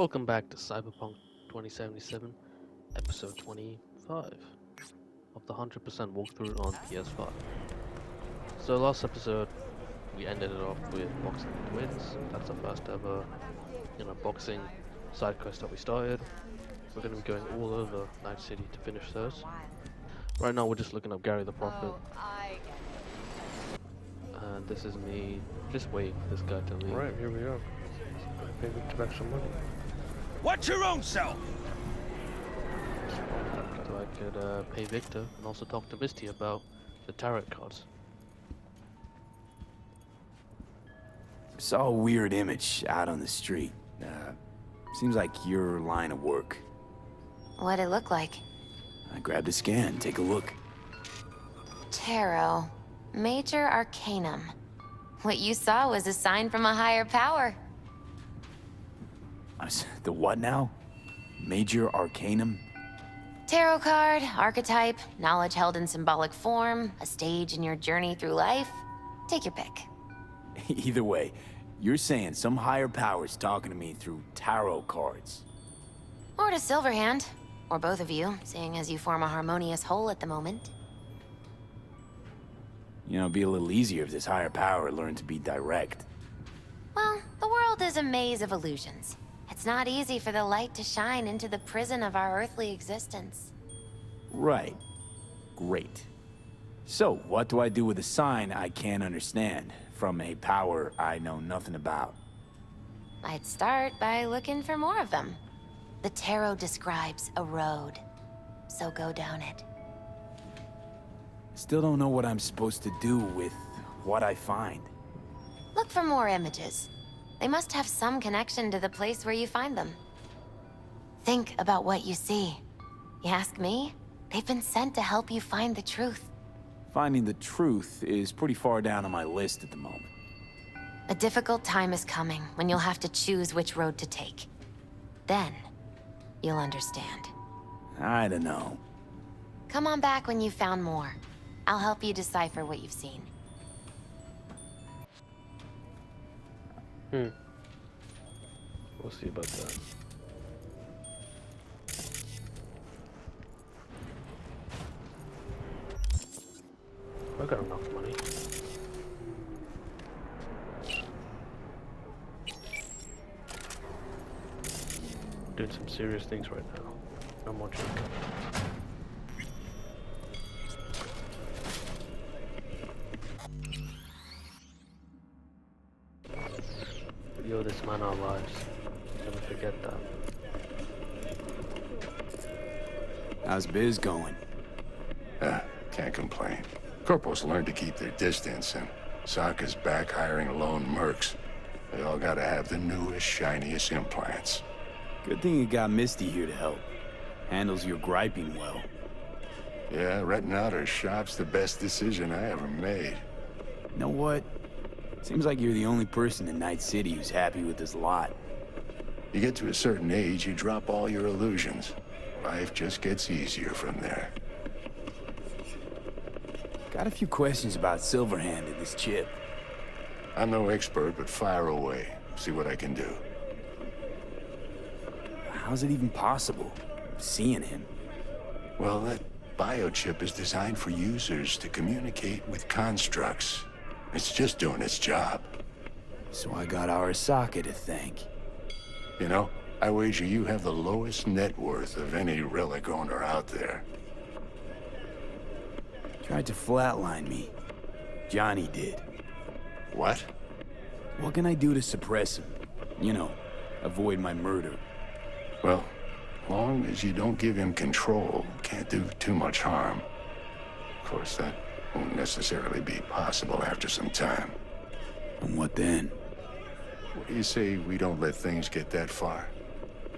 Welcome back to Cyberpunk 2077, episode 25 of the 100% walkthrough on PS5. So last episode, we ended it off with boxing the twins. That's our first ever, boxing side quest that we started. We're going to be going all over Night City to finish those. Right now we're just looking up Gary the Prophet. And this is me just waiting for this guy to leave. Right, here we are. Pay Victor back some money. Watch your own self! So I could pay Victor and also talk to Misty about the tarot cards. Saw a weird image out on the street. Seems like your line of work. What'd it look like? I grabbed a scan, take a look. Tarot. Major Arcanum. What you saw was a sign from a higher power. The what now? Major Arcanum? Tarot card, archetype, knowledge held in symbolic form, a stage in your journey through life. Take your pick. Either way, you're saying some higher power's talking to me through tarot cards. Or to Silverhand. Or both of you, seeing as you form a harmonious whole at the moment. You know, it'd be a little easier if this higher power learned to be direct. Well, the world is a maze of illusions. It's not easy for the light to shine into the prison of our earthly existence. Right. Great. So, what do I do with a sign I can't understand from a power I know nothing about? I'd start by looking for more of them. The tarot describes a road, so go down it. Still don't know what I'm supposed to do with what I find. Look for more images. They must have some connection to the place where you find them. Think about what you see. You ask me, they've been sent to help you find the truth. Finding the truth is pretty far down on my list at the moment. A difficult time is coming when you'll have to choose which road to take. Then, you'll understand. I don't know. Come on back when you've found more. I'll help you decipher what you've seen. We'll see about that. I got enough money. Doing some serious things right now. No more joking. We owe this man our lives. Never forget that. How's biz going? Can't complain. Corporals learn to keep their distance, and Sokka's back hiring lone mercs. They all gotta have the newest, shiniest implants. Good thing you got Misty here to help. Handles your griping well. Yeah, renting out her shop's the best decision I ever made. You know what? Seems like you're the only person in Night City who's happy with this lot. You get to a certain age, you drop all your illusions. Life just gets easier from there. Got a few questions about Silverhand and this chip. I'm no expert, but fire away. See what I can do. How's it even possible? Seeing him? Well, that biochip is designed for users to communicate with constructs. It's just doing its job. So I got Arasaka to thank. You know, I wager you have the lowest net worth of any relic owner out there. Tried to flatline me. Johnny did. What? What can I do to suppress him? You know, avoid my murder. Well, long as you don't give him control, can't do too much harm. Of course, that won't necessarily be possible after some time. And what then? What do you say we don't let things get that far?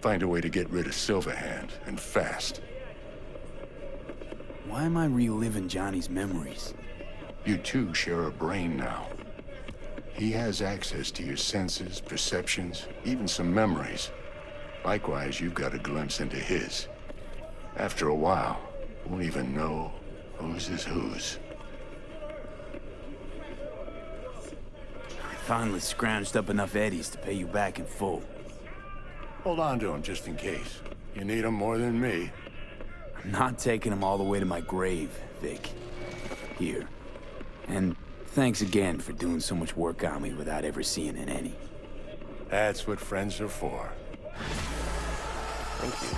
Find a way to get rid of Silverhand, and fast. Why am I reliving Johnny's memories? You two share a brain now. He has access to your senses, perceptions, even some memories. Likewise, you've got a glimpse into his. After a while, won't even know whose is whose. Finally scrounged up enough eddies to pay you back in full. Hold on to them just in case. You need them more than me. I'm not taking them all the way to my grave, Vic. Here. And thanks again for doing so much work on me without ever seeing an any. That's what friends are for. Thank you.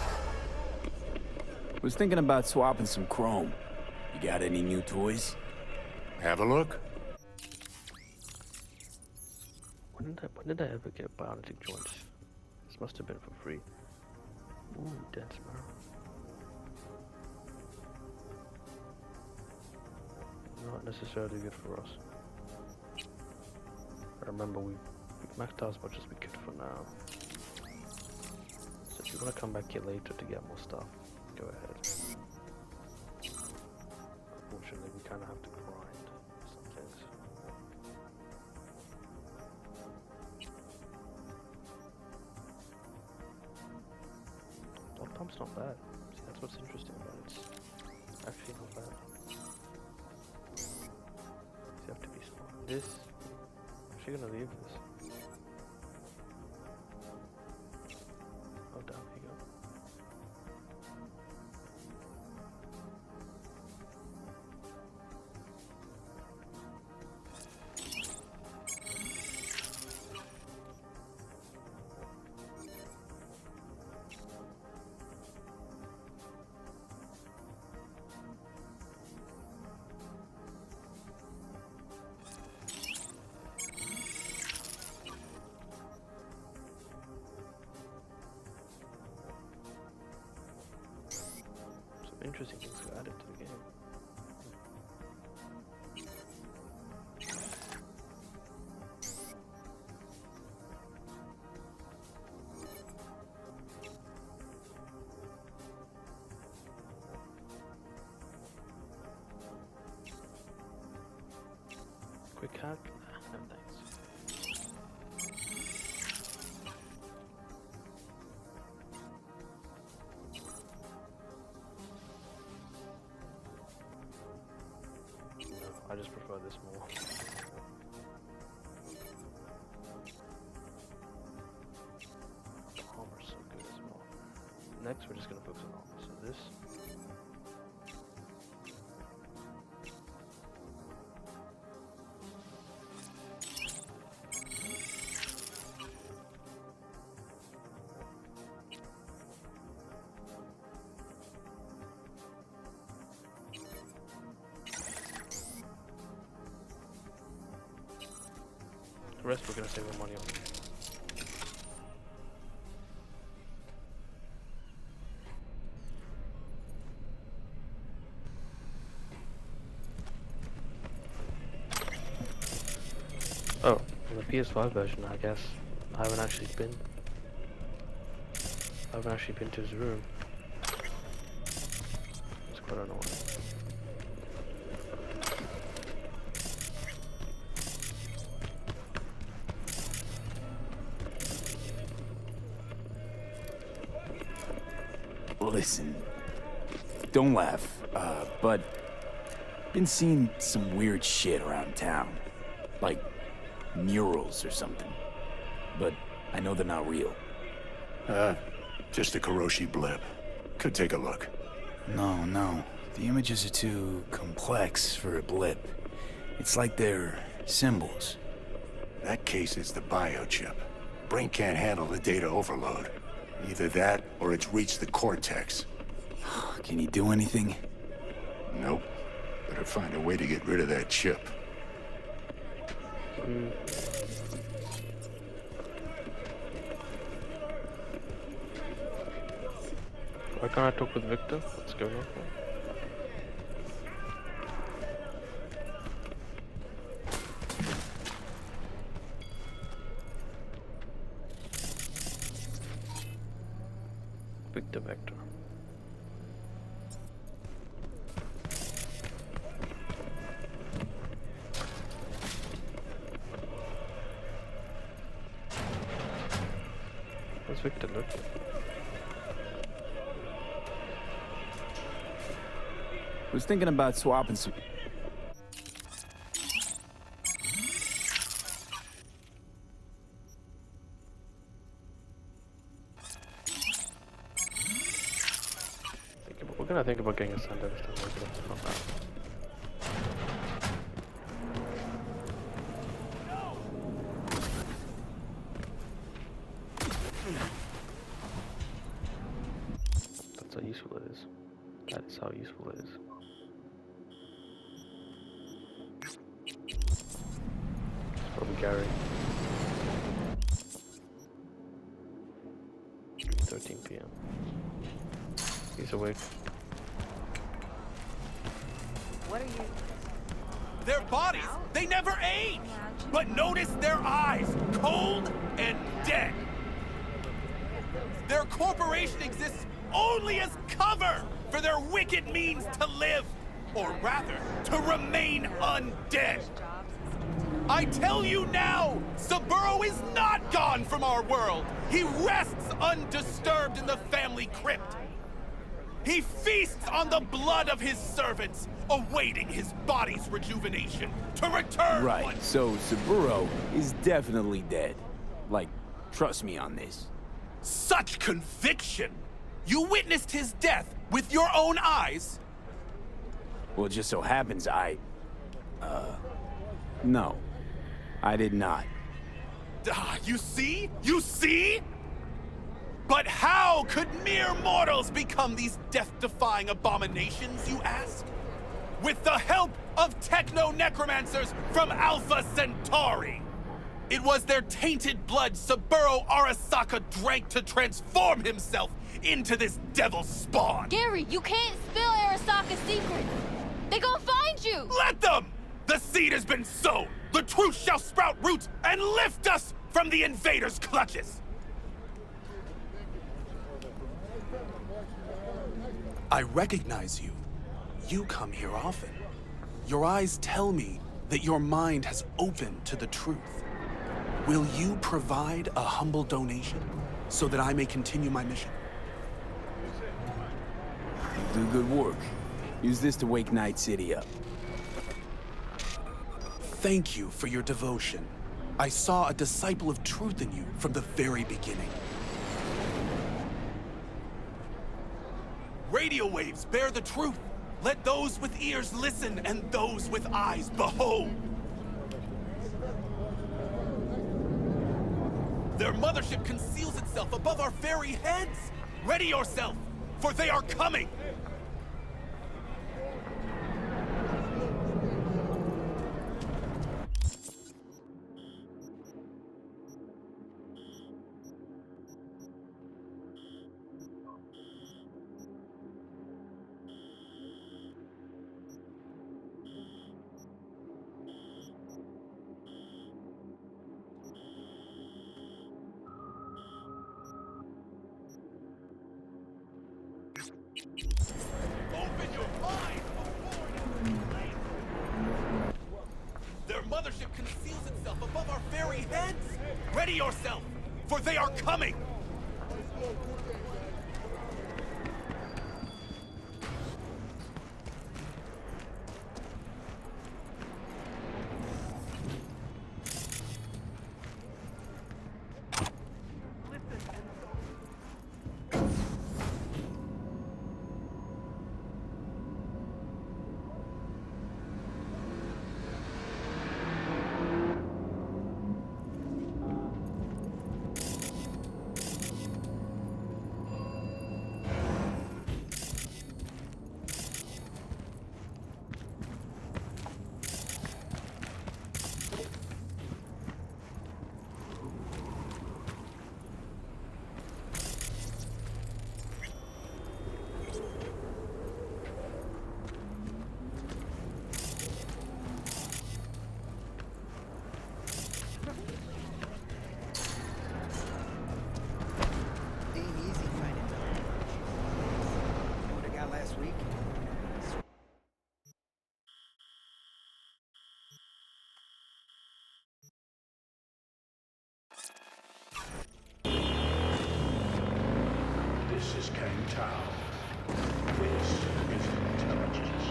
Was thinking about swapping some chrome. You got any new toys? Have a look. When did I ever get bionic joints? This must have been for free. Ooh, dense marrow. Not necessarily good for us. I remember we've maxed out as much as we could for now. So if you want to come back here later to get more stuff, go ahead. Unfortunately, we kind of have to grind some things. Blood pump's not bad. See, that's what's interesting about it. It's actually not bad. You have to be smart. This, I'm actually gonna leave this. Oh, down you go. Interesting things were added to the game. Quick hack? No thanks. I just prefer this more. Armor's so good as well. Next, we're just gonna focus on armor. So this. The rest we're gonna save our money on. Oh, in the PS5 version, I guess I haven't actually been to his room. It's quite annoying. Listen, don't laugh, but been seeing some weird shit around town. Like murals or something. But I know they're not real. Just a Kuroshi blip. Could take a look. No. The images are too complex for a blip. It's like they're symbols. That case is the biochip. Brain can't handle the data overload. Either that, or it's reached the cortex. Can you do anything? Nope. Better find a way to get rid of that chip. Why can't I talk with Victor? What's going on? Victor Vector. Where's Victor? Look. Was thinking about swapping some... we're gonna think about getting a sender this time. It's not bad. That's how useful it is. That is how useful it is. It's probably Gary. 13 p.m. He's awake. What are you? Their bodies, they never age! But notice their eyes, cold and dead. Their corporation exists only as cover for their wicked means to live, or rather, to remain undead. I tell you now, Saburo is not gone from our world. He rests undisturbed in the family crypt. He feasts on the blood of his servants, awaiting his body's rejuvenation to return Right, once. so Saburo is definitely dead. Like, trust me on this. Such conviction! You witnessed his death with your own eyes? Well, it just so happens no. I did not. You see? You see? But how could mere mortals become these death-defying abominations, you ask? With the help of techno-necromancers from Alpha Centauri! It was their tainted blood Saburo Arasaka drank to transform himself into this devil spawn! Gary, you can't spill Arasaka's secret. They gonna find you. Let them! The seed has been sown! The truth shall sprout roots and lift us from the invaders' clutches! I recognize you. You come here often. Your eyes tell me that your mind has opened to the truth. Will you provide a humble donation so that I may continue my mission? Do good work. Use this to wake Night City up. Thank you for your devotion. I saw a disciple of truth in you from the very beginning. Radio waves bear the truth. Let those with ears listen and those with eyes behold. Their mothership conceals itself above our very heads. Ready yourself, for they are coming. Open your mind before you slave. Their mothership conceals itself above our very heads. Ready yourself, for they are coming. Ain't easy finding time. You know what I got last week? This is Kang Tao. This is intelligence.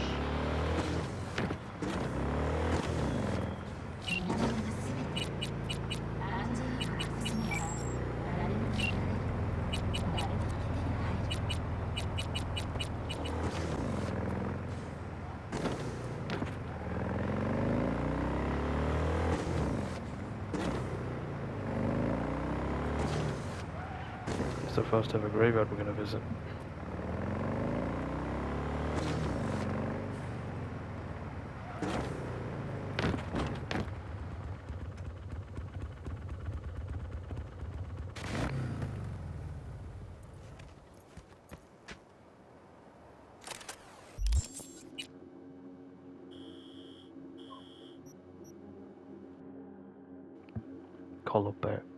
It's the first ever graveyard we're gonna visit.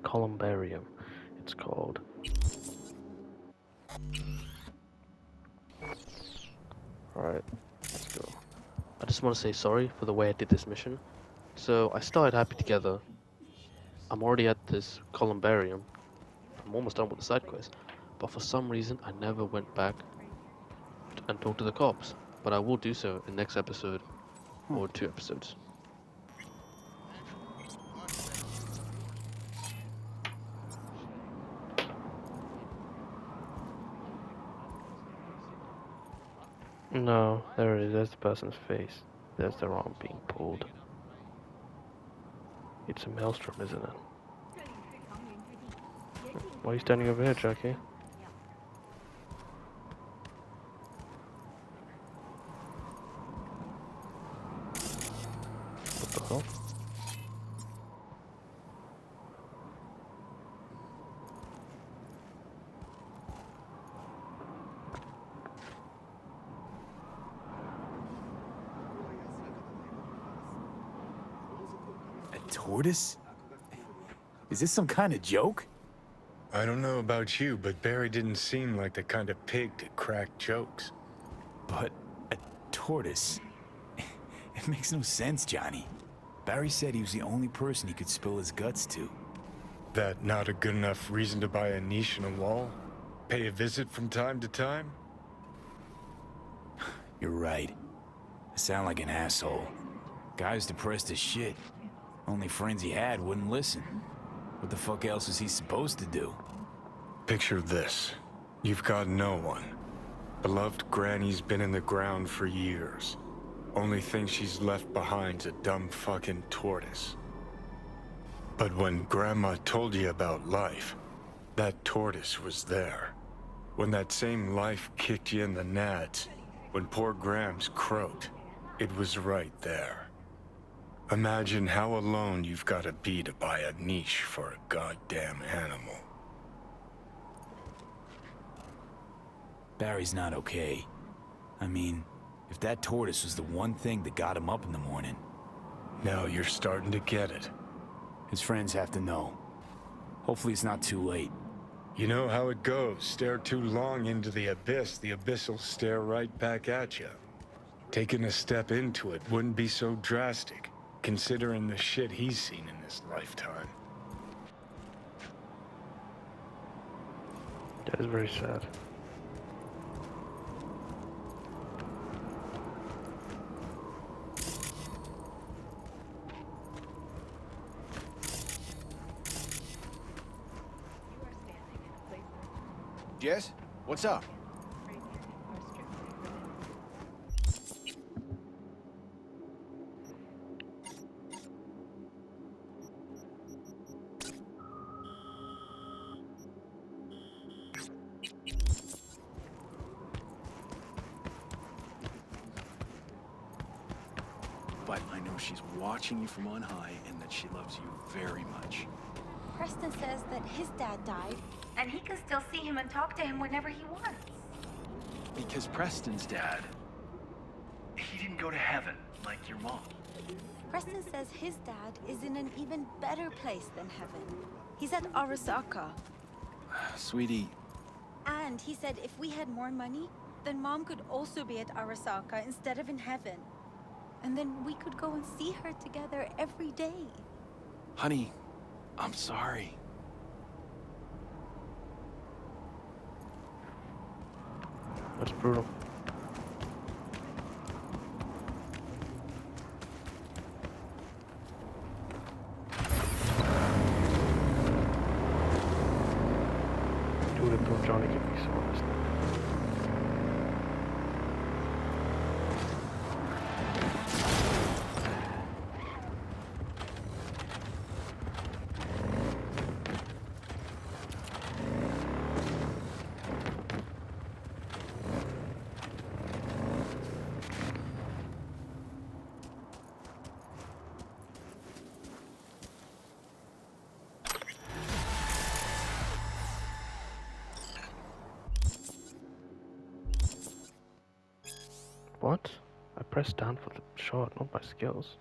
Columbarium, it's called. Alright, let's go. I just want to say sorry for the way I did this mission. So I started Happy Together. I'm already at this columbarium. I'm almost done with the side quest. But for some reason, I never went back and talked to the cops. But I will do so in next episode or 2 episodes. No, there it is. There's the person's face. There's their arm being pulled. It's a maelstrom, isn't it? Why are you standing over here, Jackie? What the hell? A tortoise? Is this some kind of joke? I don't know about you, but Barry didn't seem like the kind of pig to crack jokes. But a tortoise? It makes no sense, Johnny. Barry said he was the only person he could spill his guts to. That not a good enough reason to buy a niche in a wall? Pay a visit from time to time? You're right. I sound like an asshole. Guy's depressed as shit. Only friends he had wouldn't listen. What the fuck else is he supposed to do? Picture this. You've got no one. Beloved Granny's been in the ground for years. Only thing she's left behind's a dumb fucking tortoise. But when Grandma told you about life, that tortoise was there. When that same life kicked you in the nads, when poor Grams croaked, it was right there. Imagine how alone you've got to be to buy a niche for a goddamn animal. Barry's not okay. I mean, if that tortoise was the one thing that got him up in the morning... Now you're starting to get it. His friends have to know. Hopefully it's not too late. You know how it goes. Stare too long into the abyss will stare right back at you. Taking a step into it wouldn't be so drastic, considering the shit he's seen in his lifetime. That is very sad. Jess, what's up? But I know she's watching you from on high and that she loves you very much. Preston says that his dad died, and he can still see him and talk to him whenever he wants. Because Preston's dad, he didn't go to heaven like your mom. Preston says his dad is in an even better place than heaven. He's at Arasaka. Sweetie, And he said if we had more money, then Mom could also be at Arasaka instead of in heaven. And then we could go and see her together every day. honey, I'm sorry. That's brutal. Dude, I thought Johnny could be so honest. What? I pressed down for the shot, not my skills.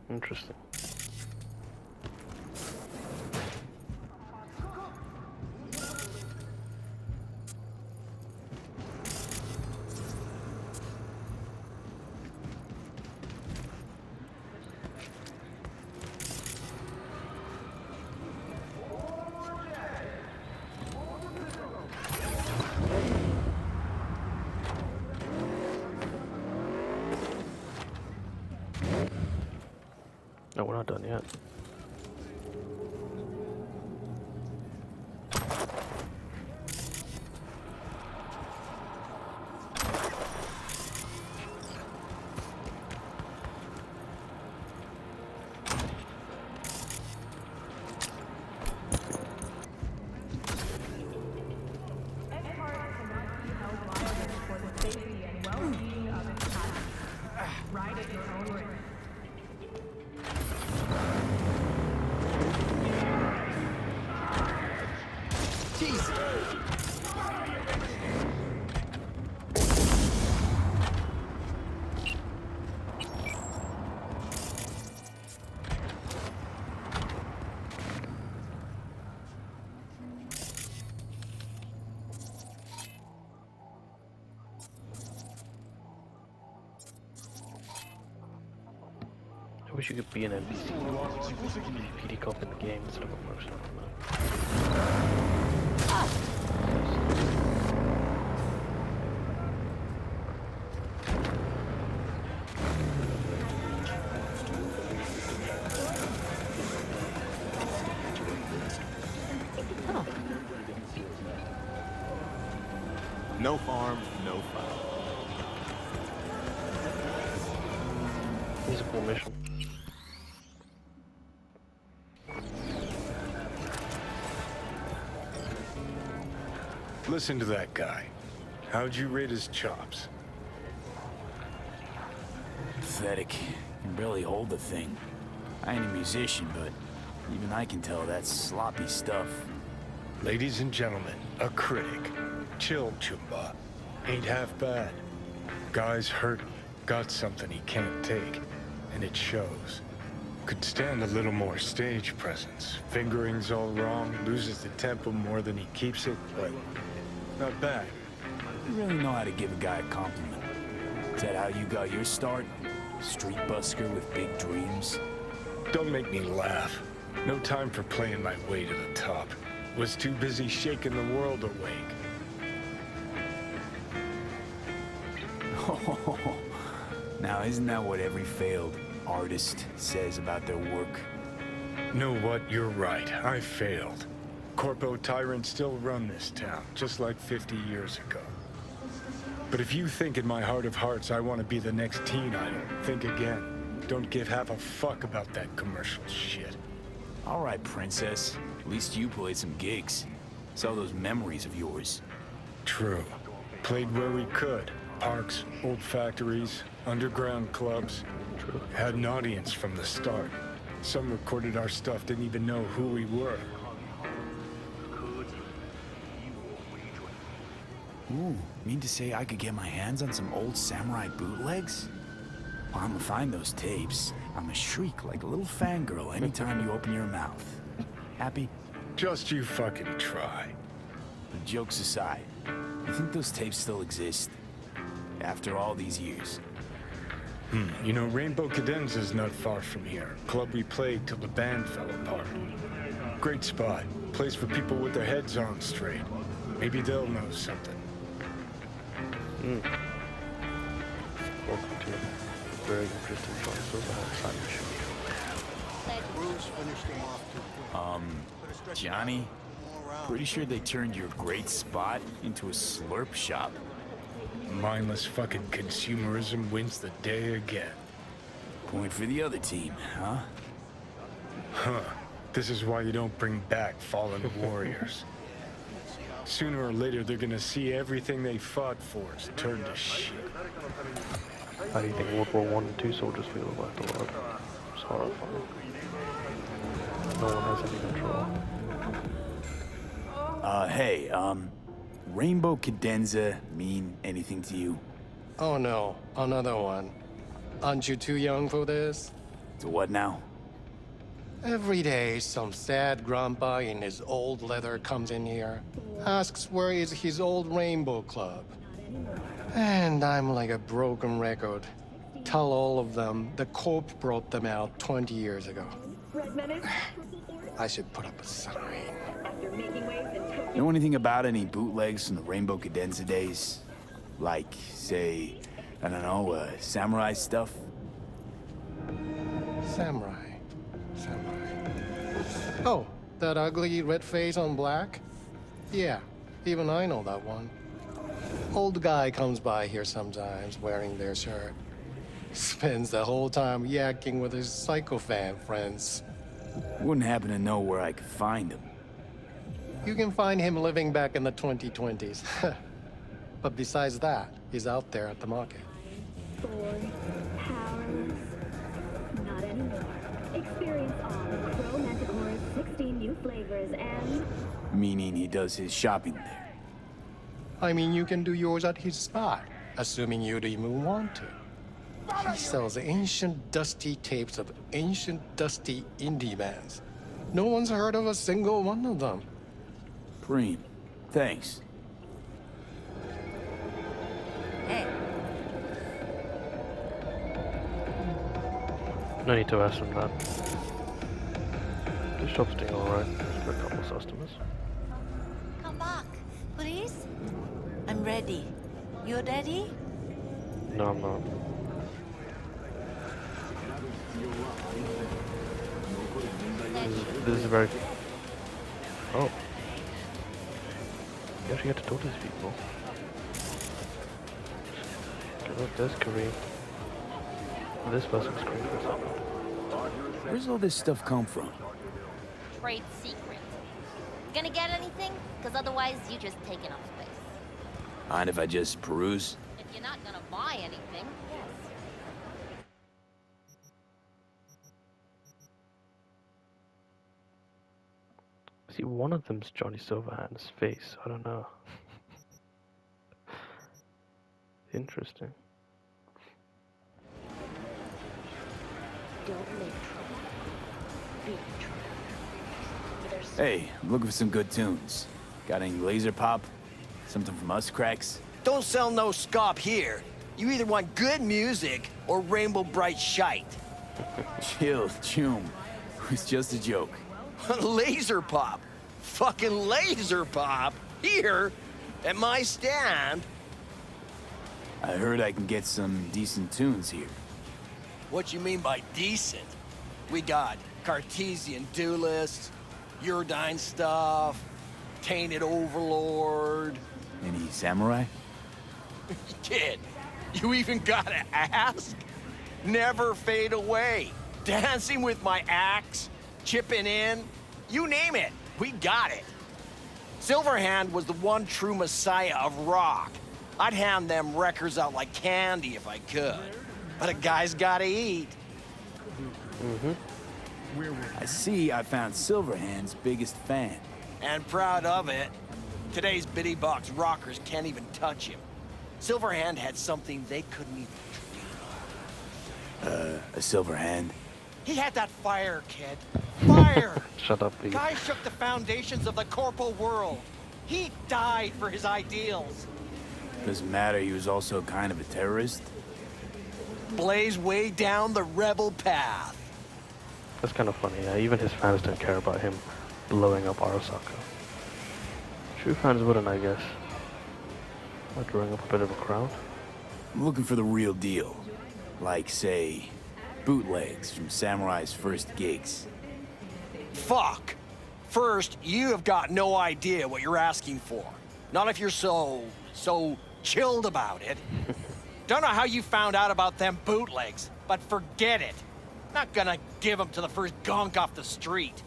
Interesting. No, we're not done yet. I wish you could be an NPC, PD cop in the game instead of a person. No farm, no foul. He's a cool mission. Listen to that guy. How'd you rate his chops? Pathetic. Can barely hold the thing. I ain't a musician, but even I can tell that's sloppy stuff. Ladies and gentlemen, a critic. Chill, Chumba. Ain't half bad. Guy's hurting. Got something he can't take. and it shows. Could stand a little more stage presence. Fingering's all wrong, loses the tempo more than he keeps it, but not bad. You really know how to give a guy a compliment. Is that how you got your start? Street busker with big dreams? Don't make me laugh. No time for playing my way to the top. Was too busy shaking the world awake. Now, isn't that what every failed artist says about their work? Know what? You're right. I failed. Corpo tyrants still run this town, just like 50 years ago. But if you think in my heart of hearts I want to be the next teen idol, think again. Don't give half a fuck about that commercial shit. All right, princess. At least you played some gigs. Saw those memories of yours. True. Played where we could. Parks, old factories, underground clubs. True. Had an audience from the start. Some recorded our stuff, didn't even know who we were. Ooh, mean to say I could get my hands on some old samurai bootlegs? Well, I'ma find those tapes. I'ma shriek like a little fangirl anytime you open your mouth. Happy? Just you fucking try. But jokes aside, you think those tapes still exist? After all these years? You know, Rainbow Cadenza's not far from here. Club we played till the band fell apart. Great spot. Place for people with their heads on straight. Maybe they'll know something. Welcome to a very interesting Johnny Silverhand time machine. Johnny? Pretty sure they turned your great spot into a slurp shop. Mindless fucking consumerism wins the day again. Point for the other team, huh? Huh. This is why you don't bring back fallen warriors. Sooner or later, they're gonna see everything they fought for is turned to shit. How do you think World War I and II soldiers feel about the world? It's horrifying. No one has any control. Hey, Rainbow Cadenza mean anything to you? Oh no, another one. Aren't you too young for this? To what now? Every day, some sad grandpa in his old leather comes in here, asks where is his old Rainbow Club. And I'm like a broken record. Tell all of them the Corp brought them out 20 years ago. I should put up a sign. Know anything about any bootlegs from the Rainbow Cadenza days? Like, say, I don't know, samurai stuff? Samurai. Oh, that ugly red face on black? Yeah, even I know that one. Old guy comes by here sometimes wearing their shirt. Spends the whole time yakking with his psychophan friends. Wouldn't happen to know where I could find him. You can find him living back in the 2020s. But besides that, he's out there at the market. Not anymore. Experience all of Crow Manticore's 16 new flavors and... Meaning he does his shopping there. I mean, you can do yours at his spot, assuming you'd even want to. He sells ancient, dusty tapes of ancient, dusty indie bands. No one's heard of a single one of them. Preem, thanks. Hey. No need to ask them that. The shop's doing alright. There's been a couple of customers. Come back, please. I'm ready. You ready? No, I'm not. This is very... Oh. You actually get to talk to these people. Okay, look, there's Kareem. This person's screen for a second. Where's all this stuff come from? Trade secret. Gonna get anything? Because otherwise you just taking up space. Mind if I just peruse? If you're not gonna buy anything, yes. See, one of them's Johnny Silverhand's face. I don't know. Interesting. Don't make trouble. Be trouble. Either Hey, I'm looking for some good tunes. Got any laser pop? Something from us cracks? Don't sell no scop here. You either want good music or rainbow bright shite. Chill, Choom. It's just a joke. Laser pop. Fucking laser pop. Here, at my stand. I heard I can get some decent tunes here. What you mean by decent? We got Cartesian Duelists, Uridine stuff, Tainted Overlord. Any samurai? Kid, you even gotta ask? Never fade away. Dancing with my axe, chipping in, you name it, we got it. Silverhand was the one true messiah of rock. I'd hand them records out like candy if I could. But a guy's gotta eat. I see I found Silverhand's biggest fan. And proud of it. Today's bitty box rockers can't even touch him. Silverhand had something they couldn't even dream of. A Silverhand? He had that fire, kid. Fire! Shut up, please. Guy shook the foundations of the corporal world. He died for his ideals. Doesn't matter, he was also kind of a terrorist. Blaze way down the rebel path. That's kind of funny. Even his fans don't care about him blowing up Arasaka. True fans wouldn't, I guess. Like drawing up a bit of a crowd. I'm looking for the real deal. Like, say, bootlegs from Samurai's first gigs. Fuck! First, you have got no idea what you're asking for. Not if you're so chilled about it. Don't know how you found out about them bootlegs, but forget it. Not gonna give them to the first gonk off the street.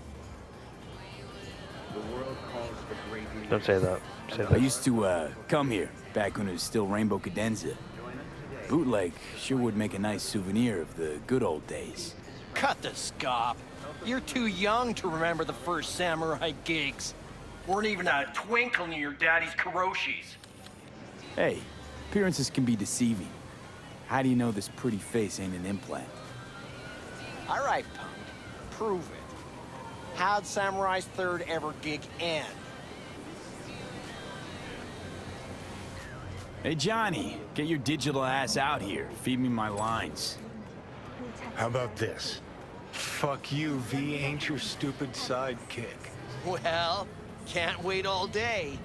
Don't say that. Say I that. used to come here back when it was still Rainbow Cadenza. Bootleg sure would make a nice souvenir of the good old days. Cut the scop. You're too young to remember the first samurai gigs. Weren't even a twinkle in your daddy's karoshis. Hey, appearances can be deceiving. How do you know this pretty face ain't an implant? All right, punk. Prove it. How'd Samurai's third ever gig end? Hey, Johnny, get your digital ass out here. Feed me my lines. How about this? Fuck you, V ain't your stupid sidekick. Well, can't wait all day.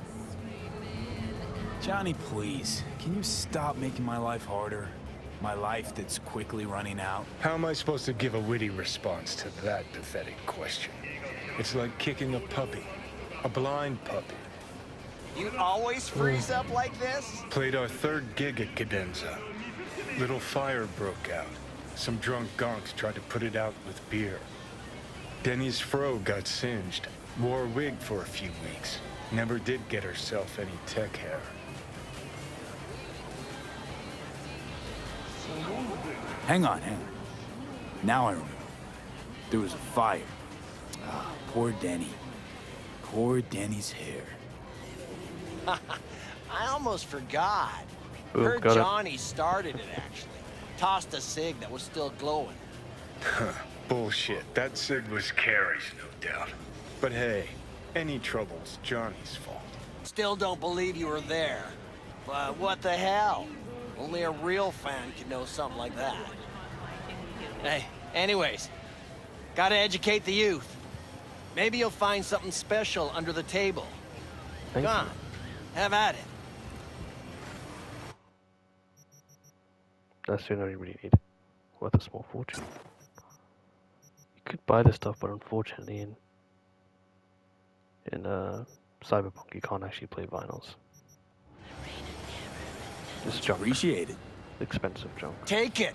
Johnny, please, can you stop making my life harder? My life that's quickly running out? How am I supposed to give a witty response to that pathetic question? It's like kicking a puppy. A blind puppy. You always freeze up like this? Played our third gig at Cadenza. Little fire broke out. Some drunk gonks tried to put it out with beer. Denny's fro got singed. Wore a wig for a few weeks. Never did get herself any tech hair. Hang on. Now I remember. There was a fire. Ah, poor Denny. Poor Denny's hair. I almost forgot. Ooh, Heard got it. Johnny started it, actually. Tossed a cig that was still glowing. Bullshit. That cig was Carrie's, no doubt. But hey, any trouble's Johnny's fault. Still don't believe you were there. But what the hell? Only a real fan could know something like that. Hey, anyways, gotta educate the youth. Maybe you'll find something special under the table. Thank Come you. on, have at it. That's the only you really need. Worth a small fortune. You could buy this stuff, but unfortunately in Cyberpunk you can't actually play vinyls. It's junk. Appreciate it. Expensive junk. Take it.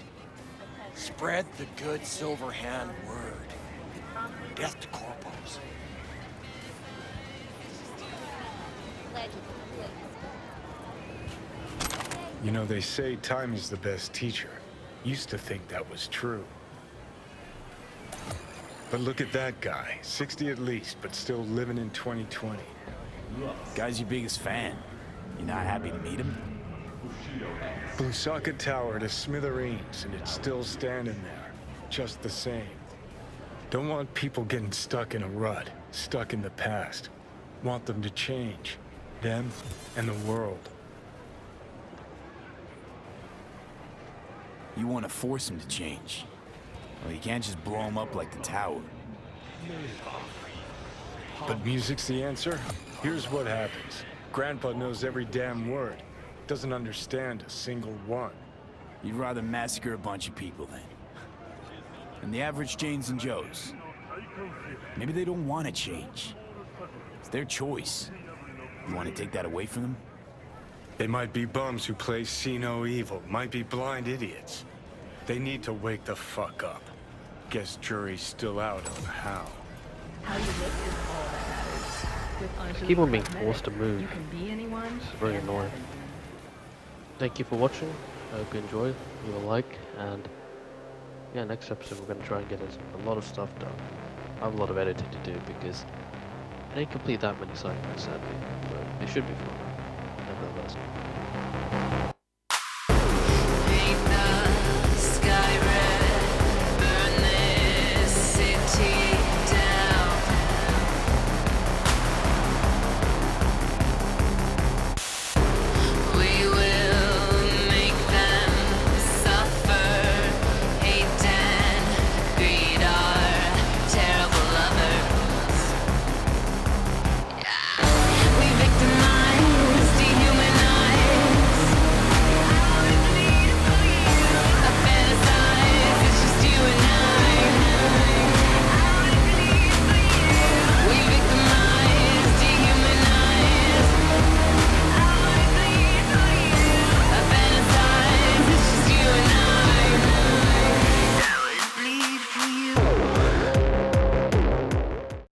Spread the good Silverhand word. Death to corpos. You know, they say time is the best teacher. Used to think that was true. But look at that guy. 60 at least, but still living in 2020. Guy's your biggest fan. You not happy to meet him? Blusaka Tower to smithereens, and it's still standing there. just the same. Don't want people getting stuck in a rut, stuck in the past. Want them to change. Them and the world. You want to force him to change. Well, you can't just blow him up like the tower. But music's the answer? Here's what happens. Grandpa knows every damn word. Doesn't understand a single one. You'd rather massacre a bunch of people then. And the average Janes and Joes. Maybe they don't want to change. It's their choice. You want to take that away from them? They might be bums who play see no evil, might be blind idiots. They need to wake the fuck up. Guess jury's still out on how. How you look is all that matters. With I keep on being forced to move. you can be anyone. It's very annoying. Thank you for watching. I hope you enjoyed. Leave a like, and yeah, next episode we're going to try and get a lot of stuff done. I have a lot of editing to do because I didn't complete that many side quests sadly, but they should be fun nevertheless.